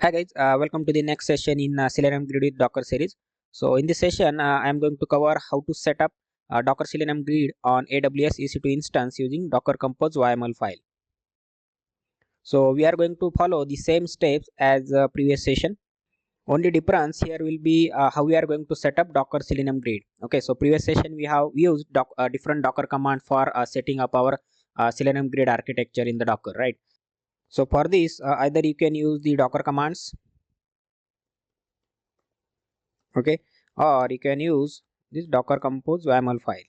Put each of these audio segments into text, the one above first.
Hi guys, welcome to the next session in Selenium Grid with Docker series. So in this session, I am going to cover how to set up Docker Selenium Grid on AWS EC2 instance using docker-compose.yml file. So we are going to follow the same steps as previous session. Only difference here will be how we are going to set up Docker Selenium Grid. Okay, so previous session we have used different Docker command for setting up our Selenium Grid architecture in the Docker, right? So for this, either you can use the Docker commands, okay, or you can use this docker-compose YAML file.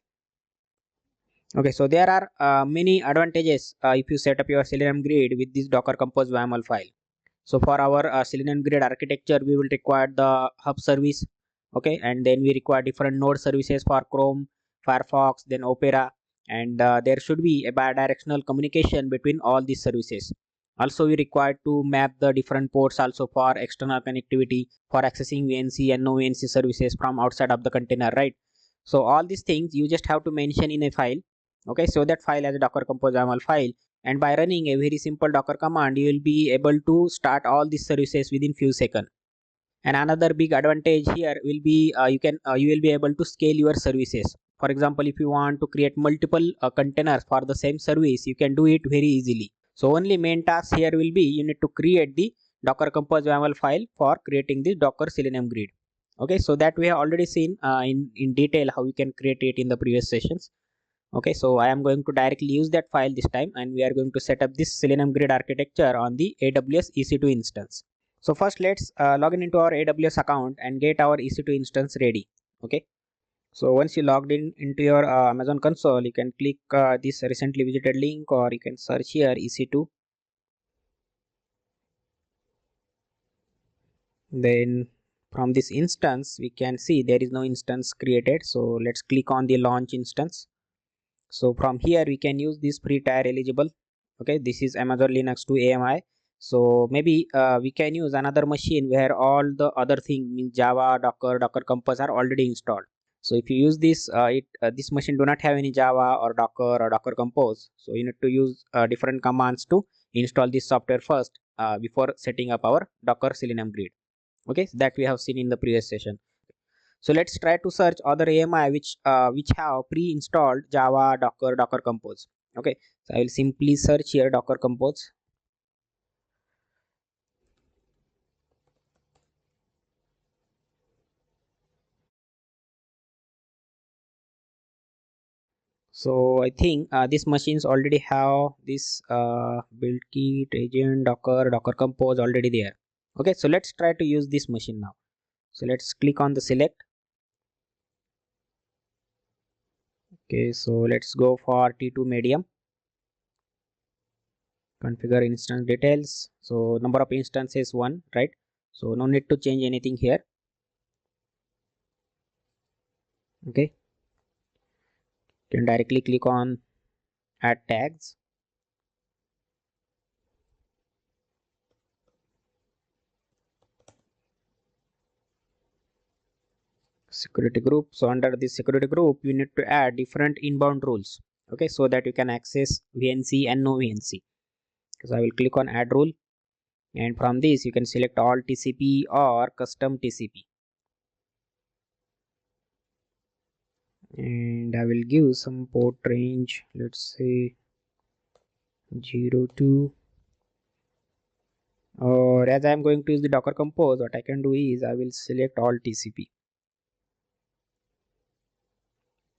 Okay, so there are many advantages if you set up your Selenium grid with this docker-compose YAML file. So for our Selenium grid architecture, we will require the hub service, okay, and then we require different node services for Chrome, Firefox, then Opera, and there should be a bidirectional communication between all these services. Also, we require to map the different ports also for external connectivity for accessing VNC and no VNC services from outside of the container, right? So all these things you just have to mention in a file, okay? So that file as a docker compose YAML file, and by running a very simple docker command you will be able to start all these services within few seconds. And another big advantage here will be you will be able to scale your services. For example, if you want to create multiple containers for the same service, you can do it very easily. So only main task here will be you need to create the docker compose YAML file for creating this docker selenium grid. Okay, so that we have already seen in detail how you can create it in the previous sessions. Okay, so I am going to directly use that file this time, and we are going to set up this selenium grid architecture on the AWS EC2 instance. So first let's log in into our AWS account and get our EC2 instance ready. Okay, so once you logged in into your Amazon console, you can click this recently visited link, or you can search here EC2. Then from this instance we can see there is no instance created, so let's click on the launch instance. So from here we can use this free tier eligible. Okay, this is Amazon Linux 2 AMI. So maybe we can use another machine where all the other things means Java, Docker Compose are already installed. So if you use this this machine do not have any Java or Docker or Docker Compose, so you need to use different commands to install this software first before setting up our Docker Selenium grid. Okay, so that we have seen in the previous session. So let's try to search other AMI which have pre-installed Java, Docker Compose. Okay, so I will simply search here Docker Compose. So I think these machines already have this build kit, agent, Docker Compose already there. Okay, so let's try to use this machine now. So let's click on the select. Okay, so let's go for T2 medium. Configure instance details. So number of instances 1, right? So no need to change anything here. Okay, you can directly click on add tags. Security group. So under this security group you need to add different inbound rules, okay, so that you can access VNC and no VNC. So I will click on add rule, and from this you can select all TCP or custom TCP, and I will give some port range, let's say 02, or as I am going to use the Docker Compose, what I can do is I will select all TCP.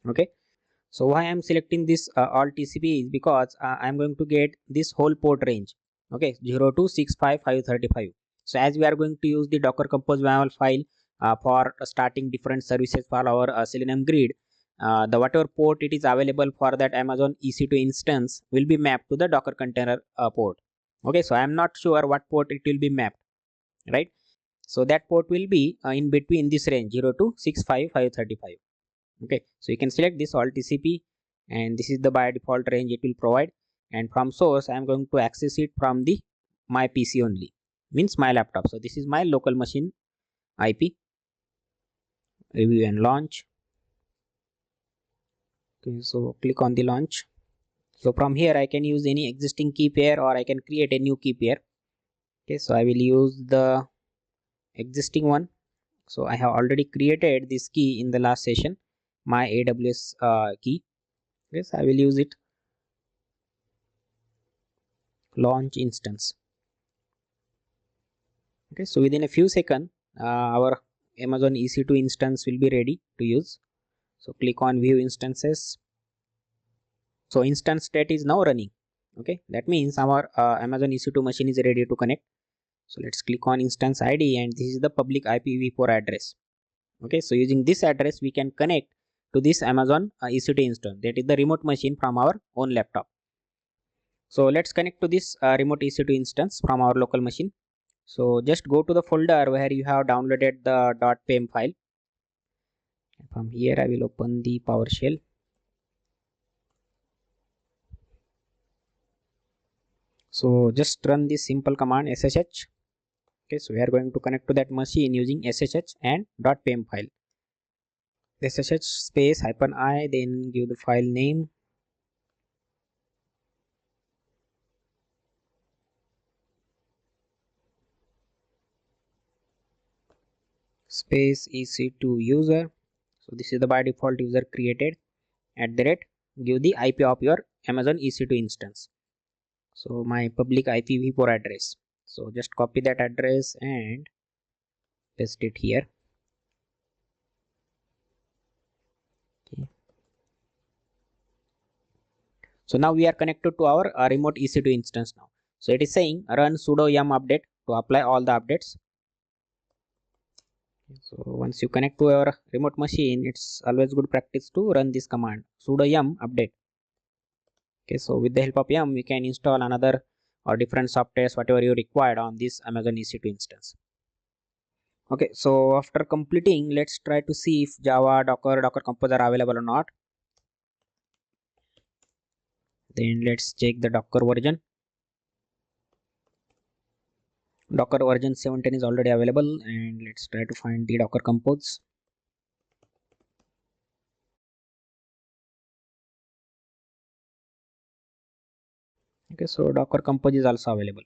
Okay, so why I am selecting this all TCP is because I am going to get this whole port range. Okay, 0265535. So as we are going to use the docker compose YAML file for starting different services for our Selenium grid, the whatever port it is available for that Amazon EC2 instance will be mapped to the Docker container port. Okay, so I am not sure what port it will be mapped, right? So that port will be in between this range 0265535. Okay, so you can select this all TCP, and this is the by default range it will provide, and from source I am going to access it from the my PC only, means my laptop. So this is my local machine IP. Review and launch. Okay, so click on the launch. So from here I can use any existing key pair, or I can create a new key pair. Okay, so I will use the existing one. So I have already created this key in the last session, my AWS key. Yes, I will use it. Launch instance. Okay, so within a few seconds, our Amazon EC2 instance will be ready to use. So click on view instances. So instance state is now running. Okay, that means our Amazon EC2 machine is ready to connect. So let's click on instance ID, and this is the public IPv4 address. Okay, so using this address we can connect to this Amazon EC2 instance, that is the remote machine from our own laptop. So let's connect to this remote EC2 instance from our local machine. So just go to the folder where you have downloaded the .pem file. From here I will open the PowerShell. So just run this simple command ssh. Okay, so we are going to connect to that machine using ssh and .pem file. Ssh space -i, then give the file name. Space EC2 user. So this is the by default user created. @ give the IP of your Amazon EC2 instance. So my public IPv4 address. So just copy that address and paste it here. Okay. So now we are connected to our remote EC2 instance now. So it is saying run sudo yum update to apply all the updates. So once you connect to your remote machine, it's always good practice to run this command sudo yum update. Okay, so with the help of yum we can install another or different softwares whatever you required on this Amazon EC2 instance. Okay, so after completing, let's try to see if Java, Docker, docker-compose are available or not. Then let's check the Docker version. Docker version 17 is already available, and let's try to find the docker-compose. Okay, so docker-compose is also available.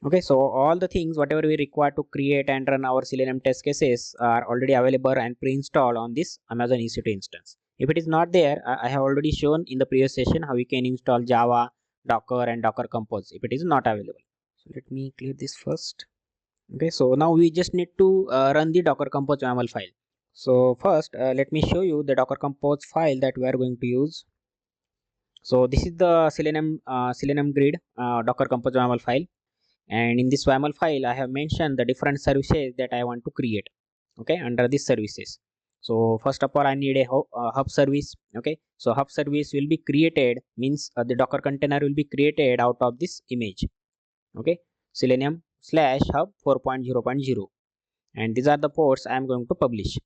Okay, so all the things whatever we require to create and run our Selenium test cases are already available and pre-installed on this Amazon EC2 instance. If it is not there, I have already shown in the previous session how we can install Java, Docker and docker-compose if it is not available. So let me clear this first. Okay, so now we just need to run the docker-compose.yml file. So first let me show you the docker-compose file that we are going to use. So this is the Selenium grid docker-compose.yml file, and in this YAML file I have mentioned the different services that I want to create. Okay, under these services. So first of all I need a hub service. Okay, so hub service will be created, means the Docker container will be created out of this image. Okay, Selenium /hub 4.0.0, and these are the ports I am going to publish.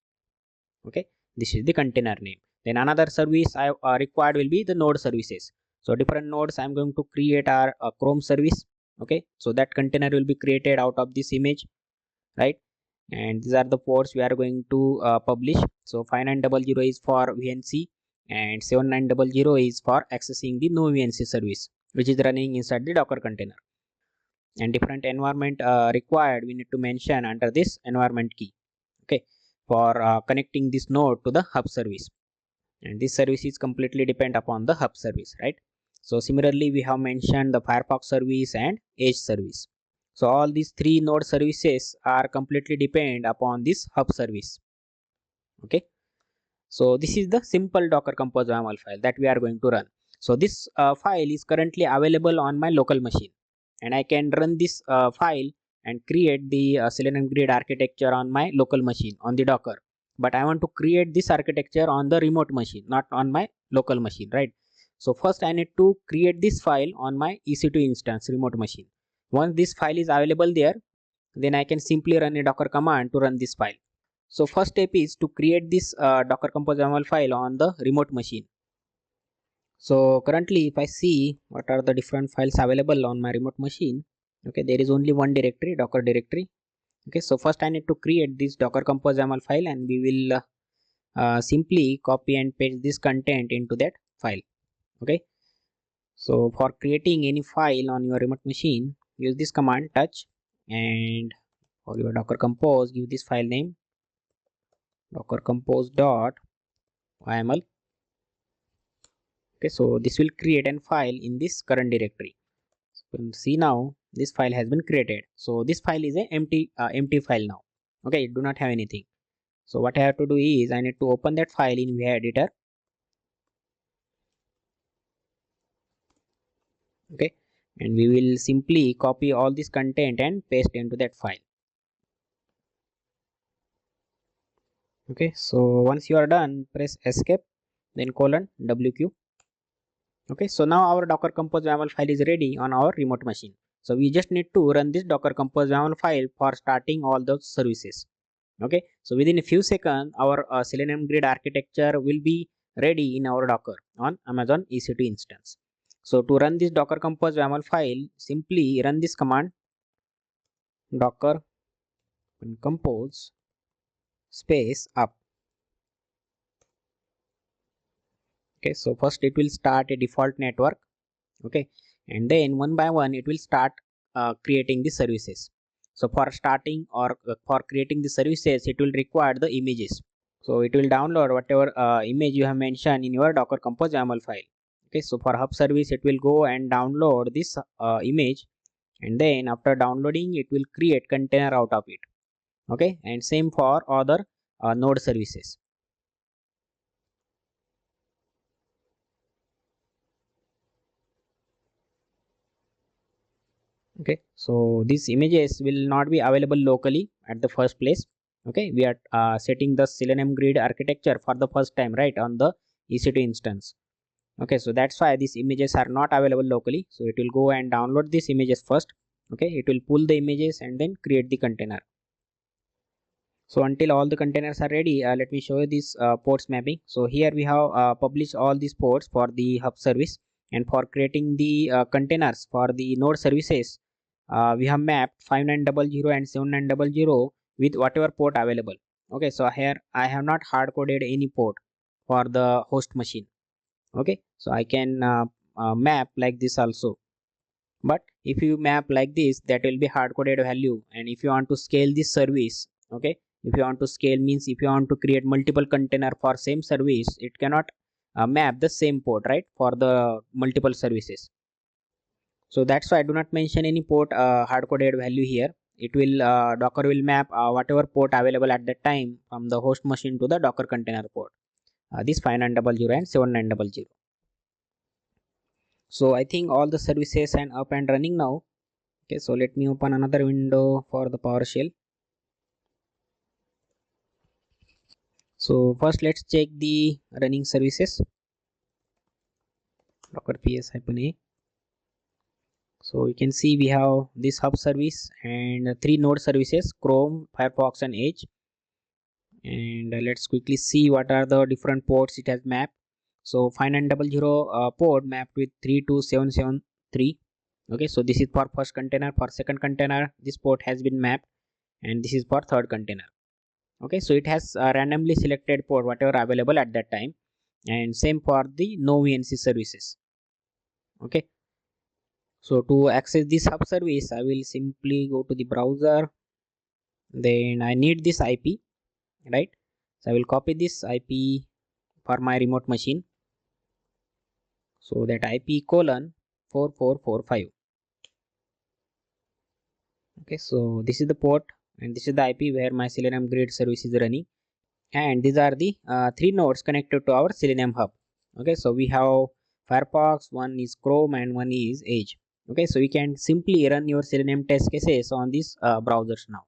Okay, this is the container name. Then another service I required will be the node services. So different nodes I am going to create are ChromeService. Okay, so that container will be created out of this image, right? And these are the ports we are going to publish. So 5900 is for VNC and 7900 is for accessing the no VNC service which is running inside the Docker container. And different environment required we need to mention under this environment key. Okay, for connecting this node to the hub service, and this service is completely depend upon the hub service, right? So similarly we have mentioned the Firefox service and Edge service. So all these three node services are completely depend upon this hub service. Okay, so this is the simple docker-compose YAML file that we are going to run. So this file is currently available on my local machine, and I can run this file and create the Selenium grid architecture on my local machine on the Docker. But I want to create this architecture on the remote machine, not on my local machine, right? So first I need to create this file on my EC2 instance remote machine. Once this file is available there, then I can simply run a docker command to run this file. So first step is to create this docker-compose YAML file on the remote machine. So currently if I see what are the different files available on my remote machine, okay, there is only one directory, Docker directory. Okay, so first I need to create this docker-compose YAML file, and we will simply copy and paste this content into that file. Okay, so for creating any file on your remote machine, use this command touch, and for your docker compose give this file name docker-compose.yml. Okay, so this will create a file in this current directory. So you can see now this file has been created. So this file is a empty file now. Okay, it do not have anything. So what I have to do is I need to open that file in VI editor. Okay, and we will simply copy all this content and paste into that file. Okay, so once you are done, press escape, then colon wq. Okay, so now our docker compose YAML file is ready on our remote machine. So we just need to run this docker compose YAML file for starting all those services. Okay, so within a few seconds our Selenium grid architecture will be ready in our docker on Amazon EC2 instance. So to run this docker compose YAML file, simply run this command docker compose space up. Okay, so first it will start a default network. Okay, and then one by one it will start creating the services. So for starting or for creating the services, it will require the images. So it will download whatever image you have mentioned in your docker compose YAML file. Okay, so for hub service it will go and download this image, and then after downloading it will create container out of it. Okay, and same for other node services. Okay, so these images will not be available locally at the first place. Okay, we are setting the Selenium grid architecture for the first time, right, on the EC2 instance. Okay, so that's why these images are not available locally. So it will go and download these images first. Okay, it will pull the images and then create the container. So until all the containers are ready, let me show you this ports mapping. So here we have published all these ports for the hub service, and for creating the containers for the node services, we have mapped 5900 and 7900 with whatever port available. Okay, so here I have not hard coded any port for the host machine. Okay, so I can map like this also, but if you map like this, that will be hard coded value. And if you want to scale this service, okay, if you want to scale means if you want to create multiple container for same service, it cannot map the same port, right, for the multiple services. So that's why I do not mention any port hard coded value here. It will docker will map whatever port available at that time from the host machine to the docker container port, this 5900 and 7900. So I think all the services are up and running now. Okay, so let me open another window for the PowerShell. So first let's check the running services. Docker ps-a. So you can see we have this hub service and 3 node services, Chrome, Firefox and Edge. And let's quickly see what are the different ports it has mapped. So 5900 port mapped with 32773. Okay, so this is for first container. For second container, this port has been mapped, and this is for third container. Okay, so it has randomly selected port whatever available at that time, and same for the no.of services. Okay, so to access this hub service, I will simply go to the browser. Then I need this IP, right? So I will copy this IP for my remote machine. So that IP colon 4445. Okay, so this is the port, and this is the IP where my Selenium grid service is running. And these are the 3 nodes connected to our Selenium hub. Okay, so we have Firefox, one is Chrome and one is Edge. Okay, so you can simply run your Selenium test cases on these browsers now.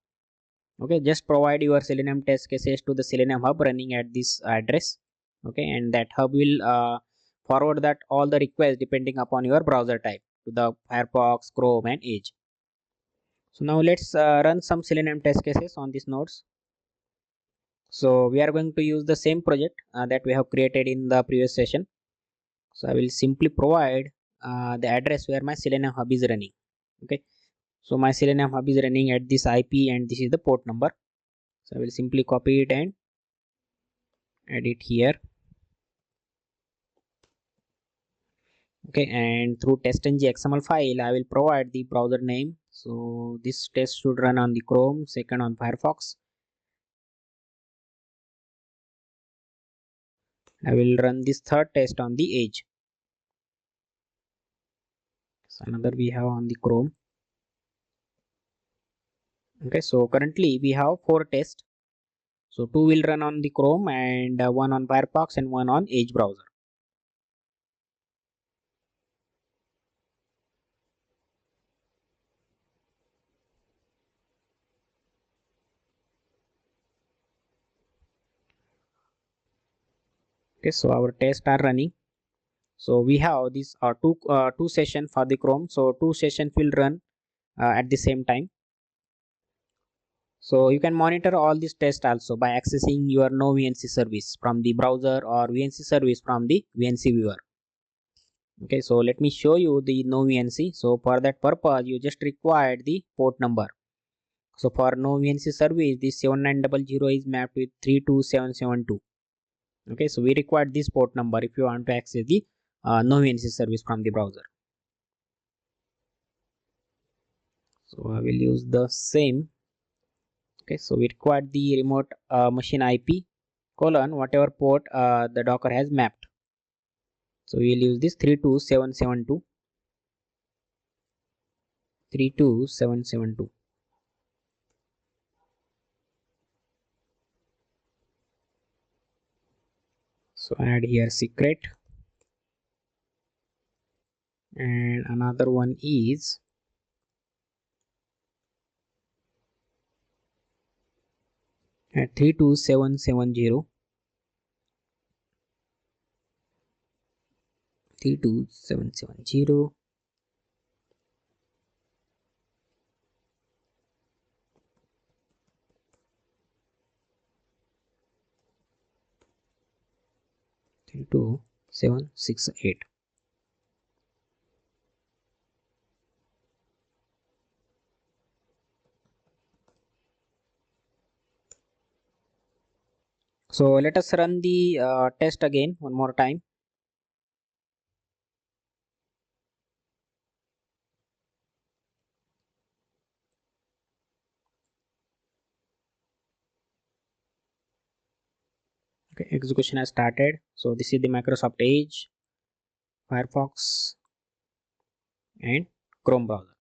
Okay, just provide your Selenium test cases to the Selenium hub running at this address. Okay, and that hub will forward that all the requests depending upon your browser type to the Firefox, Chrome and Edge. So now let's run some Selenium test cases on these nodes. So we are going to use the same project that we have created in the previous session. So I will simply provide the address where my Selenium hub is running. Okay, so my Selenium hub is running at this IP, and this is the port number. So I will simply copy it and add it here. Okay, and through test.ng XML file I will provide the browser name. So this test should run on the Chrome, second on Firefox. I will run this third test on the Edge. So another we have on the Chrome. Okay, so currently we have 4 tests. So 2 will run on the Chrome and 1 on Firefox and 1 on Edge browser. Okay, so our tests are running. So we have these two sessions for the Chrome. So 2 sessions will run at the same time. So you can monitor all these tests also by accessing your no VNC service from the browser or VNC service from the VNC viewer. Okay, so let me show you the no VNC. So for that purpose, you just require the port number. So for no VNC service, this 7900 is mapped with 32772. Okay, so we require this port number if you want to access the no VNC service from the browser. So I will use the same. Okay, so we require the remote machine IP colon whatever port the Docker has mapped. So we will use this 32772. 32772. So add here secret, and another one is at 32770. 32770. 32768. So let us run the test again one more time. Okay, execution has started. So this is the Microsoft Edge, Firefox and Chrome browser.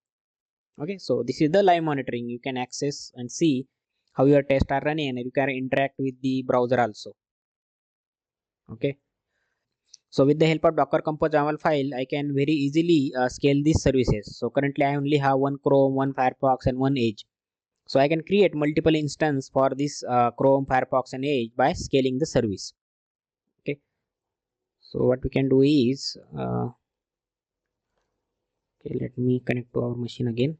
Okay, so this is the live monitoring. You can access and see how your tests are running, and you can interact with the browser also. Okay, so with the help of docker-compose YAML file, I can very easily scale these services. So currently I only have one Chrome, one Firefox and one Edge. So I can create multiple instances for this Chrome, Firefox and Edge by scaling the service. Okay, so what we can do is okay, let me connect to our machine again.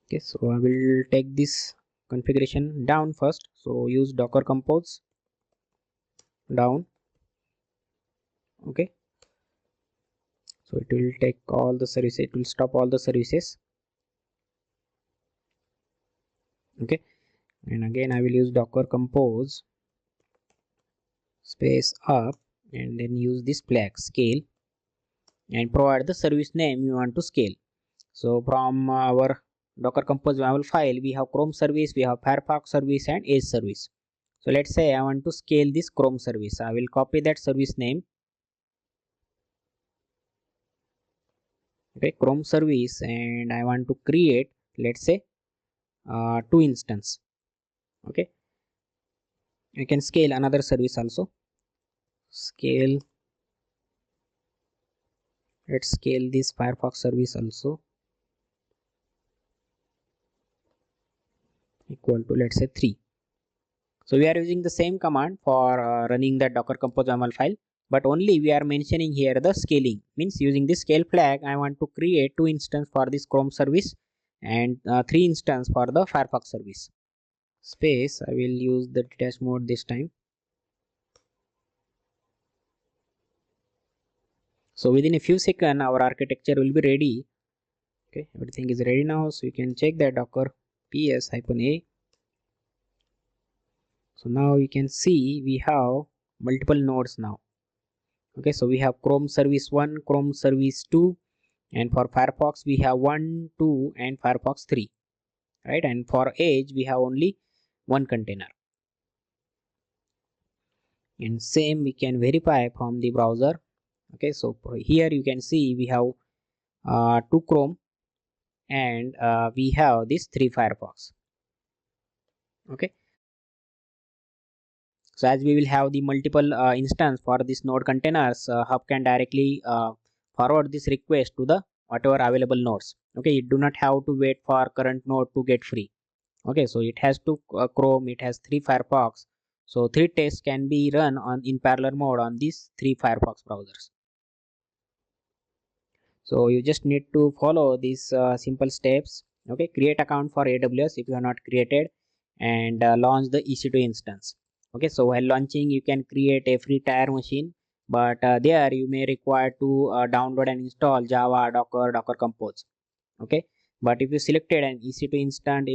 Okay, so I will take this configuration down first. So use docker-compose down. Okay, so it will take all the services, it will stop all the services. Okay, and again I will use docker-compose space up and then use this flag scale and provide the service name you want to scale. So from our docker-compose YAML file, we have Chrome service, we have Firefox service and Edge service. So let's say I want to scale this Chrome service. I will copy that service name. Okay, Chrome service, and I want to create, let's say, 2 instance. Okay, you can scale another service also. Scale. Let's scale this Firefox service also. Equal to, let's say, 3. So we are using the same command for running the docker-compose YAML file, but only we are mentioning here the scaling. Means using this scale flag, I want to create 2 instances for this Chrome service and 3 instances for the Firefox service. Space, I will use the detached mode this time. So within a few seconds, our architecture will be ready. Okay, everything is ready now. So you can check that docker ps-a. So now you can see we have multiple nodes now. Okay, so we have Chrome Service 1, Chrome Service 2, and for Firefox we have 1, 2, and Firefox 3, right? And for Edge we have only one container. And same we can verify from the browser. Okay, so here you can see we have 2 Chrome, and we have this 3 Firefox. Okay, so as we will have the multiple instance for this node containers, hub can directly forward this request to the whatever available nodes. Okay, you do not have to wait for current node to get free. Okay, so it has 2 Chrome, it has 3 Firefox, so 3 tests can be run on in parallel mode on these 3 Firefox browsers. So you just need to follow these simple steps. Okay, create account for AWS if you are not created, and launch the EC2 instance. Okay, so while launching you can create a free tier machine, but there you may require to download and install Java, Docker, Docker-compose. Okay, but if you selected an EC2 instance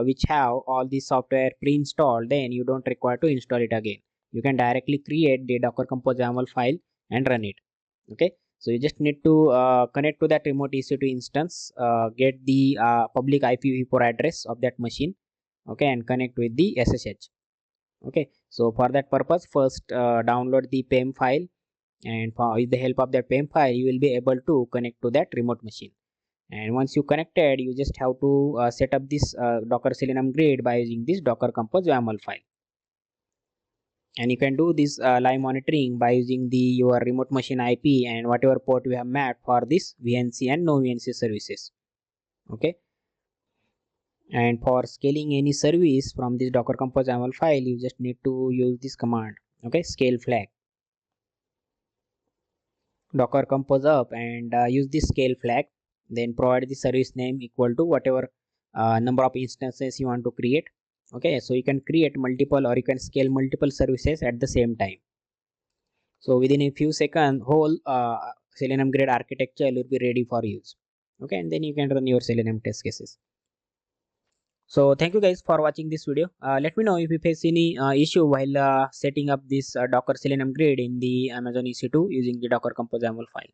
which have all the software pre-installed, then you don't require to install it again. You can directly create the docker-compose YAML file and run it. Okay, so you just need to connect to that remote EC2 instance, get the public IPv4 address of that machine. Okay, and connect with the SSH. Okay, so for that purpose, first download the PEM file, and with the help of that PEM file you will be able to connect to that remote machine. And once you connected, you just have to set up this docker selenium grid by using this docker-compose YAML file. And you can do this live monitoring by using the your remote machine IP and whatever port we have mapped for this VNC and no VNC services. Okay, and for scaling any service from this docker-compose YAML file, you just need to use this command. Okay, scale flag docker-compose up, and use this scale flag, then provide the service name equal to whatever number of instances you want to create. Okay, so you can create multiple, or you can scale multiple services at the same time. So within a few seconds whole selenium grid architecture will be ready for use. Okay, and then you can run your selenium test cases. So thank you guys for watching this video. Let me know if you face any issue while setting up this docker selenium grid in the Amazon EC2 using the docker-compose YAML file.